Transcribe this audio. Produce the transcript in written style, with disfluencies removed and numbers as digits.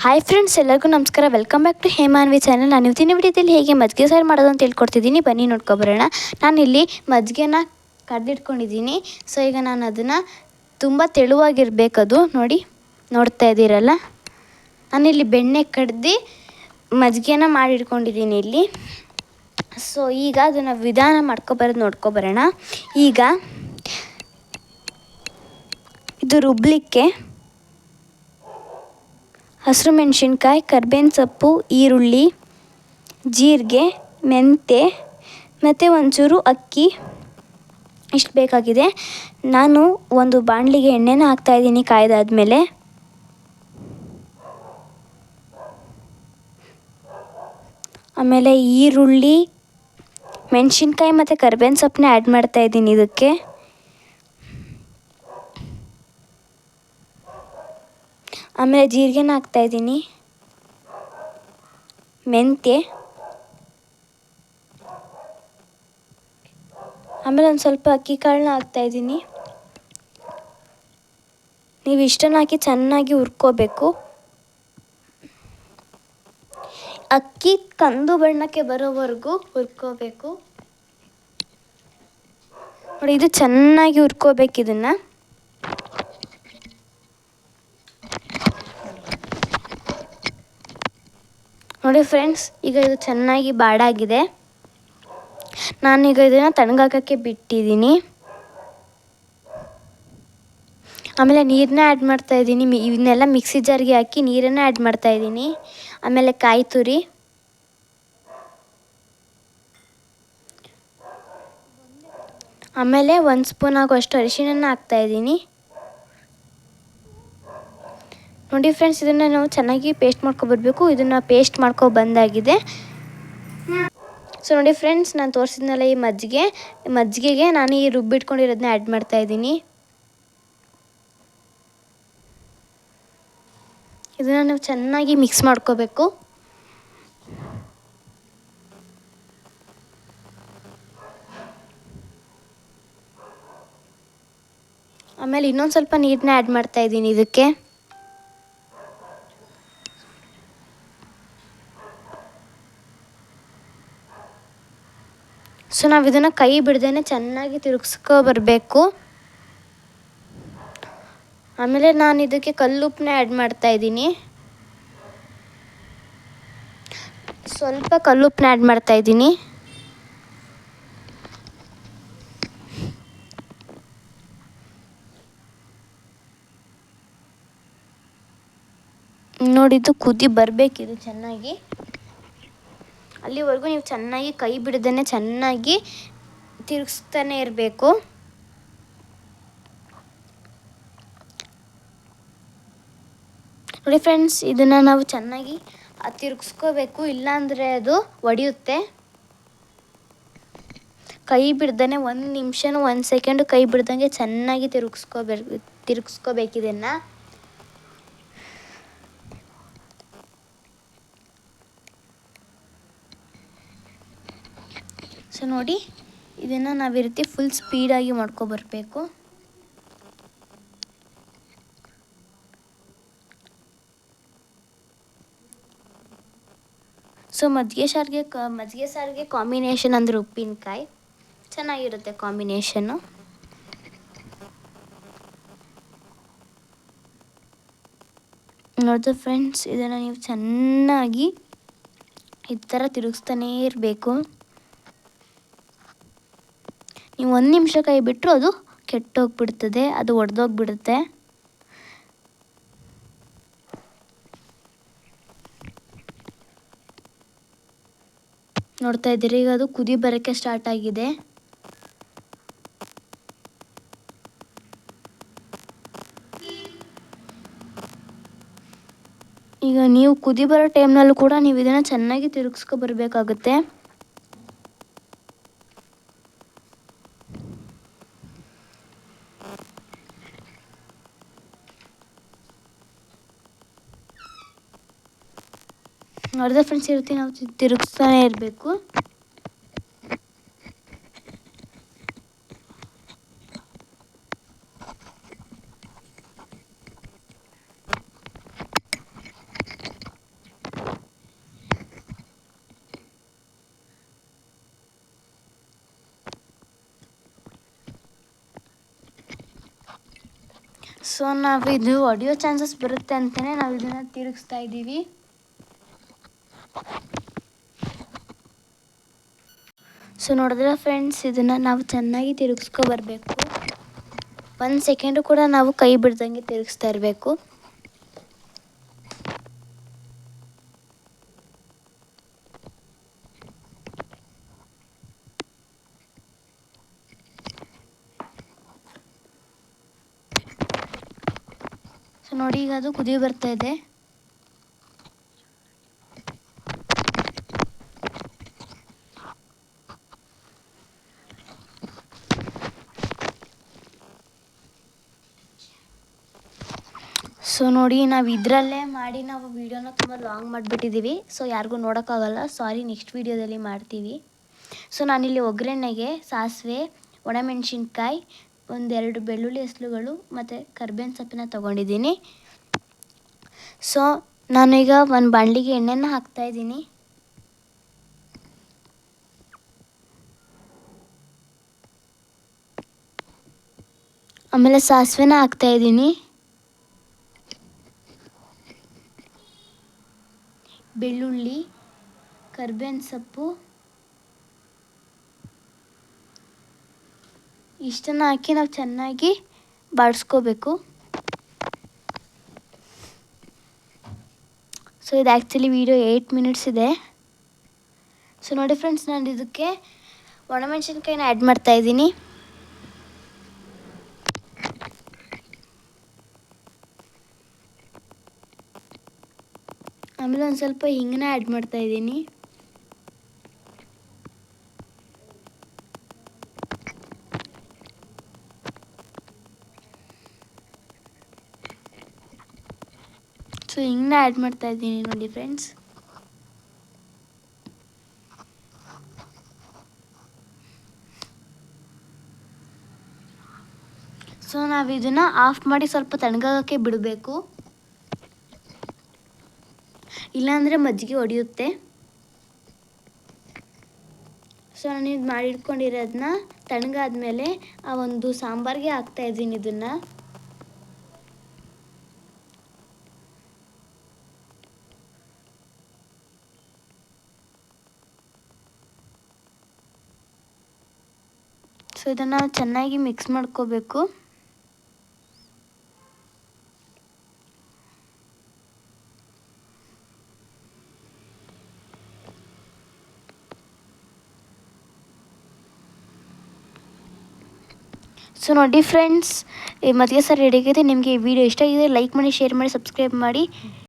Hi friends, ಎಲ್ಲರಿಗೂ ನಮಸ್ಕಾರ. Welcome back to Hemanvi channel. ನಾನು ಇವತ್ತಿನ ವಿಡಿಯೋದಲ್ಲಿ ಹೇಗೆ ಮಜ್ಜಿಗೆ ಸಾರು ಮಾಡೋದು ಅಂತ ಹೇಳ್ಕೊಡ್ತಿದ್ದೀನಿ. ಬನ್ನಿ ನೋಡ್ಕೊಬರೋಣ. ನಾನಿಲ್ಲಿ ಮಜ್ಜಿಗೆನ ಕರೆದಿಟ್ಕೊಂಡಿದ್ದೀನಿ. ಸೊ ಈಗ ನಾನು ಅದನ್ನು ತುಂಬ ತೆಳುವಾಗಿರಬೇಕದು ನೋಡ್ತಾ ಇದ್ದೀರಲ್ಲ. ನಾನಿಲ್ಲಿ ಬೆಣ್ಣೆ ಕಡ್ದು ಮಜ್ಜಿಗೆನ ಮಾಡಿಟ್ಕೊಂಡಿದ್ದೀನಿ ಇಲ್ಲಿ. ಸೊ ಈಗ ಅದನ್ನು ವಿಧಾನ ಮಾಡ್ಕೊಬರೋದು ನೋಡ್ಕೊಬರೋಣ. ಈಗ ಇದು ರುಬ್ಲಿಕ್ಕೆ ಹಸಿರು ಮೆಣಸಿನ್ಕಾಯಿ, ಕರ್ಬೇವಿನ ಸೊಪ್ಪು, ಈರುಳ್ಳಿ, ಜೀರಿಗೆ, ಮೆಂತ್ಯ ಮತ್ತು ಒಂಚೂರು ಅಕ್ಕಿ ಇಷ್ಟು ಬೇಕಾಗಿದೆ. ನಾನು ಒಂದು ಬಾಣಲಿಗೆ ಎಣ್ಣೆನ ಹಾಕ್ತಾಯಿದ್ದೀನಿ ಕಾಯ್ದಾದ್ಮೇಲೆ. ಆಮೇಲೆ ಈರುಳ್ಳಿ, ಮೆಣಸಿನ್ಕಾಯಿ ಮತ್ತು ಕರ್ಬೇವಿನ ಸೊಪ್ಪನ್ನ ಆ್ಯಡ್ ಮಾಡ್ತಾಯಿದ್ದೀನಿ ಇದಕ್ಕೆ. ಆಮೇಲೆ ಜೀರಿಗೆನ ಹಾಕ್ತಾಯಿದ್ದೀನಿ, ಮೆಂತ್ಯ, ಆಮೇಲೆ ಒಂದು ಸ್ವಲ್ಪ ಅಕ್ಕಿ ಕಾಳನ್ನ ಹಾಕ್ತಾಯಿದ್ದೀನಿ. ನೀವು ಇಷ್ಟನ್ನು ಹಾಕಿ ಚೆನ್ನಾಗಿ ಹುರ್ಕೋಬೇಕು. ಅಕ್ಕಿ ಕಂದು ಬಣ್ಣಕ್ಕೆ ಬರೋವರೆಗೂ ಹುರ್ಕೋಬೇಕು. ನೋಡಿ, ಇದು ಚೆನ್ನಾಗಿ ಹುರ್ಕೋಬೇಕು ಇದನ್ನು. ನೋಡಿ ಫ್ರೆಂಡ್ಸ್, ಈಗ ಇದು ಚೆನ್ನಾಗಿ ಬಾಡಾಗಿದೆ. ನಾನೀಗ ಇದನ್ನು ತಣ್ಣಗಾಕೋಕ್ಕೆ ಬಿಟ್ಟಿದ್ದೀನಿ. ಆಮೇಲೆ ನೀರನ್ನ ಆ್ಯಡ್ ಮಾಡ್ತಾಯಿದ್ದೀನಿ. ಇವನ್ನೆಲ್ಲ ಮಿಕ್ಸಿ ಜಾರ್ಗೆ ಹಾಕಿ ನೀರನ್ನು ಆ್ಯಡ್ ಮಾಡ್ತಾಯಿದ್ದೀನಿ. ಆಮೇಲೆ ಕಾಯಿ ತುರಿ, ಆಮೇಲೆ 1 ಸ್ಪೂನ್ ಆಗುವಷ್ಟು ಅರಿಶಿಣನ ಹಾಕ್ತಾಯಿದ್ದೀನಿ. ನೋಡಿ ಫ್ರೆಂಡ್ಸ್, ಇದನ್ನು ನಾವು ಚೆನ್ನಾಗಿ ಪೇಸ್ಟ್ ಮಾಡ್ಕೊಬರ್ಬೇಕು. ಇದನ್ನು ಪೇಸ್ಟ್ ಬಂದಾಗಿದೆ. ಸೊ ನೋಡಿ ಫ್ರೆಂಡ್ಸ್, ನಾನು ತೋರಿಸಿದ್ನಲ್ಲ ಈ ಮಜ್ಜಿಗೆಗೆ ನಾನು ಈ ರುಬ್ಬಿಟ್ಕೊಂಡಿರೋದನ್ನ ಆ್ಯಡ್ ಮಾಡ್ತಾಯಿದ್ದೀನಿ. ಇದನ್ನು ನಾವು ಚೆನ್ನಾಗಿ ಮಿಕ್ಸ್ ಮಾಡ್ಕೋಬೇಕು. ಆಮೇಲೆ ಇನ್ನೊಂದು ಸ್ವಲ್ಪ ನೀರನ್ನ ಆ್ಯಡ್ ಮಾಡ್ತಾಯಿದ್ದೀನಿ ಇದಕ್ಕೆ. ಸೊ ನಾವು ಇದನ್ನು ಕೈ ಬಿಡ್ದೇ ಚೆನ್ನಾಗಿ ತಿರುಗಿಸ್ಕೊಬರ್ಬೇಕು. ಆಮೇಲೆ ನಾನು ಇದಕ್ಕೆ ಕಲ್ಲುಪ್ಪನ್ನ ಆ್ಯಡ್ ಮಾಡ್ತಾಯಿದ್ದೀನಿ. ಸ್ವಲ್ಪ ಕಲ್ಲುಪ್ಪನ್ನ ಆ್ಯಡ್ ಮಾಡ್ತಾಯಿದ್ದೀನಿ. ನೋಡಿದ್ದು ಕುದಿ ಬರಬೇಕಿದು ಚೆನ್ನಾಗಿ. ಅಲ್ಲಿವರೆಗೂ ನೀವು ಚೆನ್ನಾಗಿ ಕೈ ಬಿಡದೇ ಚೆನ್ನಾಗಿ ತಿರುಗಿಸ್ತಾನೆ ಇರಬೇಕು. ನೋಡಿ ಫ್ರೆಂಡ್ಸ್, ಇದನ್ನು ನಾವು ಚೆನ್ನಾಗಿ ತಿರುಗಿಸ್ಕೋಬೇಕು, ಇಲ್ಲಾಂದರೆ ಅದು ಒಡೆಯುತ್ತೆ. ಕೈ ಬಿಡ್ದೇ 1 ನಿಮಿಷನೂ 1 ಸೆಕೆಂಡು ಕೈ ಬಿಡ್ದಂಗೆ ಚೆನ್ನಾಗಿ ತಿರುಗಿಸ್ಕೋಬೇಕು ಇದನ್ನು. ಸೊ ನೋಡಿ, ಇದನ್ನು ನಾವು ಈ ರೀತಿ ಫುಲ್ ಸ್ಪೀಡಾಗಿ ಮಾಡ್ಕೊಬರ್ಬೇಕು. ಸೊ ಮಜ್ಜಿಗೆ ಸಾರಿಗೆ ಕಾಂಬಿನೇಷನ್ ಅಂದರೆ ಉಪ್ಪಿನಕಾಯಿ ಚೆನ್ನಾಗಿರುತ್ತೆ ಕಾಂಬಿನೇಷನ್ನು. ನೋಡಿದ್ರೆ ಫ್ರೆಂಡ್ಸ್, ಇದನ್ನು ನೀವು ಚೆನ್ನಾಗಿ ಈ ಥರ ತಿರುಗಿಸ್ತಾನೇ ಇರಬೇಕು. ನೀವು 1 ನಿಮಿಷ ಕೈ ಬಿಟ್ಟರು ಅದು ಕೆಟ್ಟೋಗ್ಬಿಡ್ತದೆ, ಅದು ಒಡೆದೋಗ್ಬಿಡುತ್ತೆ. ನೋಡ್ತಾ ಇದ್ದೀರಿ, ಈಗ ಅದು ಕುದಿ ಬರೋಕ್ಕೆ ಸ್ಟಾರ್ಟ್ ಆಗಿದೆ. ಈಗ ನೀವು ಕುದಿ ಬರೋ ಟೈಮ್ನಲ್ಲೂ ಕೂಡ ನೀವು ಇದನ್ನು ಚೆನ್ನಾಗಿ ತಿರುಗಿಸ್ಕೊಬರ್ಬೇಕಾಗುತ್ತೆ. ನೋಡಿದ್ರೆ ಫ್ರೆಂಡ್ಸ್, ಈ ರೀತಿ ನಾವು ತಿರುಗಿಸ್ತಾನೆ ಇರಬೇಕು. ಸೊ ನಾವು ಇದು ಹೊಡೆಯೋ ಚಾನ್ಸಸ್ ಬರುತ್ತೆ ಅಂತಲೇ ನಾವು ಇದನ್ನು ತಿರುಗಿಸ್ತಾ ಇದ್ದೀವಿ. ಸೊ ನೋಡಿದ್ರೆ ಫ್ರೆಂಡ್ಸ್, ಇದನ್ನು ನಾವು ಚೆನ್ನಾಗಿ ತಿರುಗಿಸ್ಕೊ ಬರಬೇಕು. 1 ಸೆಕೆಂಡು ಕೂಡ ನಾವು ಕೈ ಬಿಡ್ದಂಗೆ ತಿರುಗಿಸ್ತಾ ಇರಬೇಕು. ಸೊ ನೋಡಿ, ಈಗ ಅದು ಕುದಿ ಬರ್ತಾ ಇದೆ. ಸೊ ನೋಡಿ, ನಾವು ಇದರಲ್ಲೇ ಮಾಡಿ ನಾವು ವೀಡಿಯೋನ ತುಂಬ ಲಾಂಗ್ ಮಾಡಿಬಿಟ್ಟಿದ್ದೀವಿ. ಸೊ ಯಾರಿಗೂ ನೋಡೋಕ್ಕಾಗಲ್ಲ, ಸಾರಿ. ನೆಕ್ಸ್ಟ್ ವೀಡಿಯೋದಲ್ಲಿ ಮಾಡ್ತೀವಿ. ಸೊ ನಾನಿಲ್ಲಿ ಒಗ್ಗರಣೆಗೆ ಸಾಸಿವೆ, ಒಣಮೆಣಸಿನ್ಕಾಯಿ, 1-2 ಬೆಳ್ಳುಳ್ಳಿ ಹೆಸರುಗಳು ಮತ್ತು ಕರ್ಬೇವಿನ ಸೊಪ್ಪನ್ನ ತೊಗೊಂಡಿದ್ದೀನಿ. ಸೊ ನಾನೀಗ ಒಂದು ಬಾಣಲಿಗೆ ಎಣ್ಣೆನ ಹಾಕ್ತಾಯಿದ್ದೀನಿ. ಆಮೇಲೆ ಸಾಸಿವೆನ ಹಾಕ್ತಾಯಿದ್ದೀನಿ. ಬೆಳ್ಳುಳ್ಳಿ, ಕರ್ಬೇವಿನ ಸೊಪ್ಪು ಇಷ್ಟನ್ನು ಹಾಕಿ ನಾವು ಚೆನ್ನಾಗಿ ಬಾಡಿಸ್ಕೋಬೇಕು. ಸೊ ಇದು ಆ್ಯಕ್ಚುಲಿ ವಿಡಿಯೋ 8 ಮಿನಿಟ್ಸ್ ಇದೆ. ಸೊ ನೋಡಿ ಫ್ರೆಂಡ್ಸ್, ನಾನು ಇದಕ್ಕೆ ಒಣಮೆಣಸಿನ್ಕಾಯಿನ ಆ್ಯಡ್ ಮಾಡ್ತಾಯಿದ್ದೀನಿ. ಆಮೇಲೆ ಒಂದು ಸ್ವಲ್ಪ ಹಿಂಗನ್ನ ಆ್ಯಡ್ ಮಾಡ್ತಾಯಿದ್ದೀನಿ. ಸೊ ಹಿಂಗನ್ನ ಆ್ಯಡ್ ಮಾಡ್ತಾಯಿದ್ದೀನಿ ನೋಡಿ ಫ್ರೆಂಡ್ಸ್. ಸೊ ನಾವು ಇದನ್ನು ಆಫ್ ಮಾಡಿ ಸ್ವಲ್ಪ ತಣ್ಣಗಾಗೋಕ್ಕೆ ಬಿಡಬೇಕು, ಇಲ್ಲಾಂದರೆ ಮಜ್ಜಿಗೆ ಒಡೆಯುತ್ತೆ. ಸೊ ನಾನು ಇದು ಮಾಡಿಟ್ಕೊಂಡಿರೋದನ್ನ ತಣ್ಣಗಾದ್ಮೇಲೆ ಆ ಒಂದು ಸಾಂಬಾರಿಗೆ ಹಾಕ್ತಾಯಿದ್ದೀನಿ ಇದನ್ನು. ಸೊ ಇದನ್ನು ಚೆನ್ನಾಗಿ ಮಿಕ್ಸ್ ಮಾಡ್ಕೋಬೇಕು. ಸೊ ನೋಡಿ ಫ್ರೆಂಡ್ಸ್, ಈ ಮಜ್ಜಿಗೆ ಸಾರು ರೆಡಿ ಆಗಿದೆ. ನಿಮಗೆ ಈ ವಿಡಿಯೋ ಇಷ್ಟ ಆಗಿದೆ ಲೈಕ್ ಮಾಡಿ, ಶೇರ್ ಮಾಡಿ, ಸಬ್ಸ್ಕ್ರೈಬ್ ಮಾಡಿ.